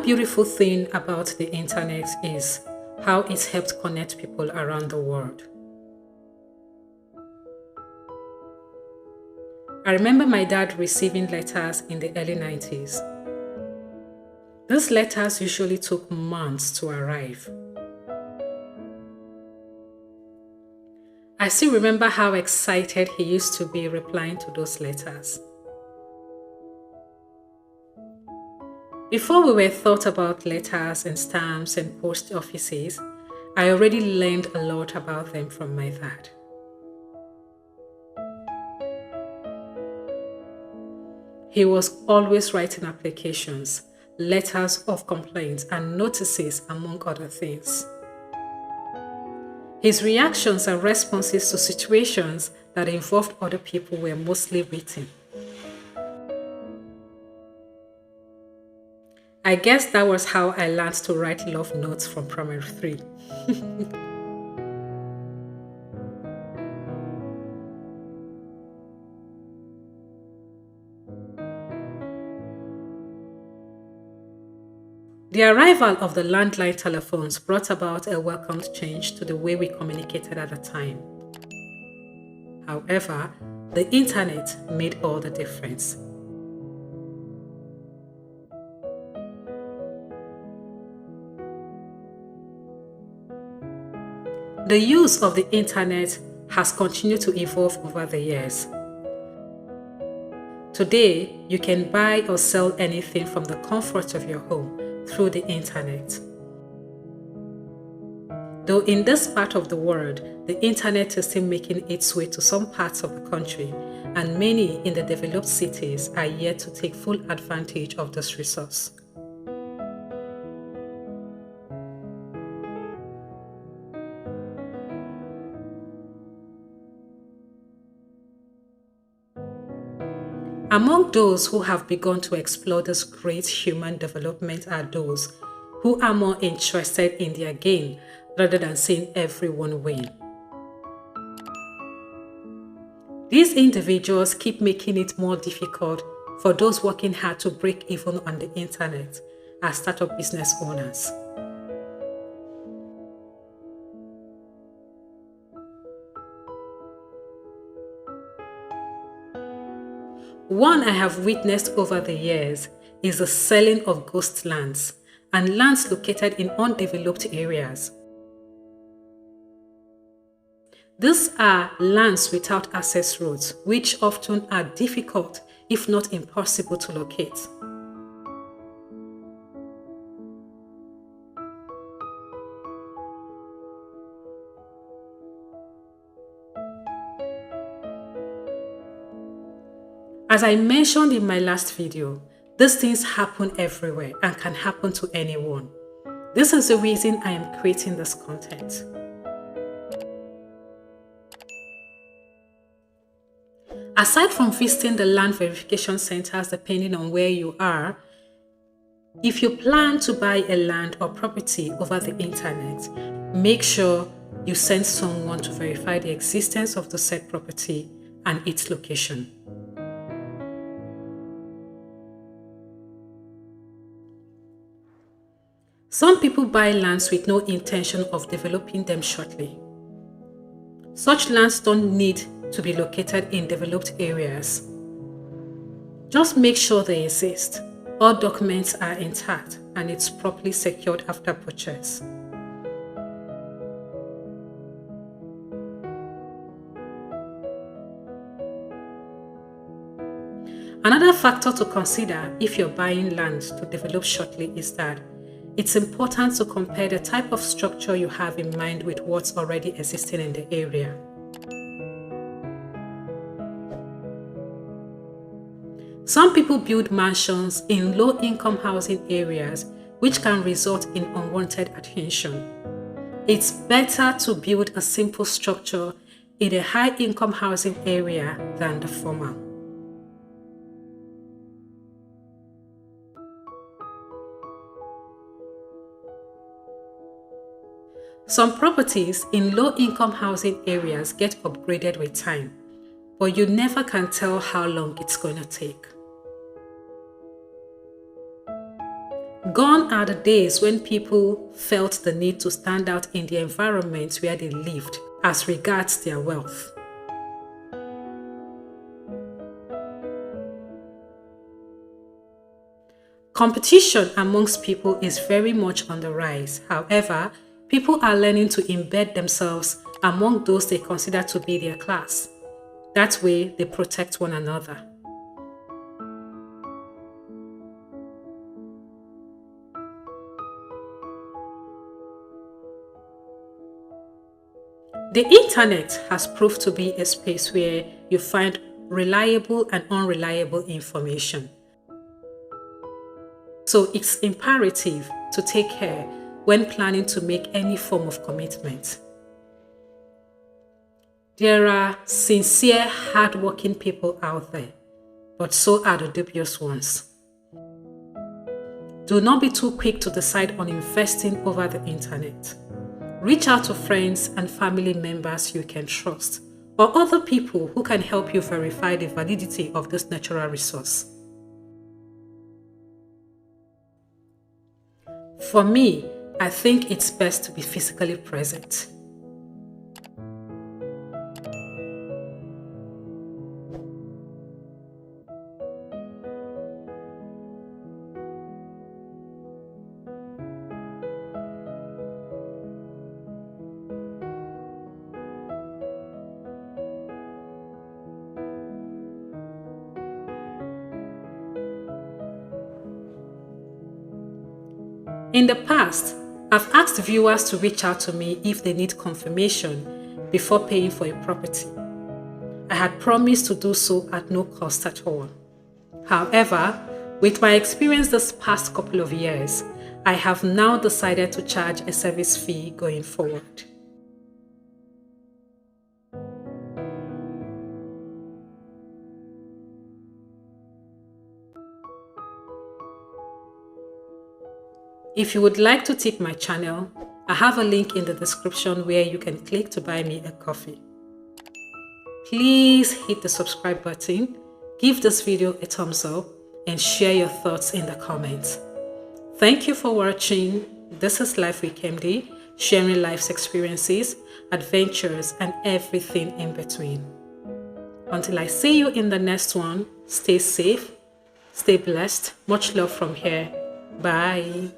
beautiful thing about the internet is how it's helped connect people around the world. I remember my dad receiving letters in the early 90s. These letters usually took months to arrive. I still remember how excited he used to be replying to those letters. Before we were taught about letters and stamps and post offices, I already learned a lot about them from my dad. He was always writing applications, letters of complaints, and notices, among other things. His reactions and responses to situations that involved other people were mostly written. I guess that was how I learned to write love notes from primary 3. The arrival of the landline telephones brought about a welcomed change to the way we communicated at the time. However, the internet made all the difference. The use of the internet has continued to evolve over the years. Today, you can buy or sell anything from the comfort of your home through the internet. Though in this part of the world, the internet is still making its way to some parts of the country, and many in the developed cities are yet to take full advantage of this resource. Among those who have begun to explore this great human development are those who are more interested in their gain rather than seeing everyone win. These individuals keep making it more difficult for those working hard to break even on the internet as startup business owners. One I have witnessed over the years is the selling of ghost lands and lands located in undeveloped areas. These are lands without access roads, which often are difficult, if not impossible, to locate. As I mentioned in my last video, these things happen everywhere and can happen to anyone. This is the reason I am creating this content. Aside from visiting the land verification centers depending on where you are, if you plan to buy a land or property over the internet, make sure you send someone to verify the existence of the said property and its location. Some people buy lands with no intention of developing them shortly. Such lands don't need to be located in developed areas. Just make sure they exist, all documents are intact, and it's properly secured after purchase. Another factor to consider if you're buying land to develop shortly is that it's important to compare the type of structure you have in mind with what's already existing in the area. Some people build mansions in low-income housing areas, which can result in unwanted attention. It's better to build a simple structure in a high-income housing area than the former. Some properties in low-income housing areas get upgraded with time, but you never can tell how long it's going to take. Gone are the days when people felt the need to stand out in the environment where they lived as regards their wealth. Competition amongst people is very much on the rise. However, people are learning to embed themselves among those they consider to be their class. That way, they protect one another. The internet has proved to be a space where you find reliable and unreliable information. So it's imperative to take care when planning to make any form of commitment. There are sincere, hardworking people out there, but so are the dubious ones. Do not be too quick to decide on investing over the internet. Reach out to friends and family members you can trust, or other people who can help you verify the validity of this natural resource. For me, I think it's best to be physically present. In the past, I've asked viewers to reach out to me if they need confirmation before paying for a property. I had promised to do so at no cost at all. However, with my experience this past couple of years, I have now decided to charge a service fee going forward. If you would like to tip my channel, I have a link in the description where you can click to buy me a coffee. Please hit the subscribe button, give this video a thumbs up, and share your thoughts in the comments. Thank you for watching. This is Lifewithkemdy, sharing life's experiences, adventures, and everything in between. Until I see you in the next one, stay safe, stay blessed. Much love from here. Bye.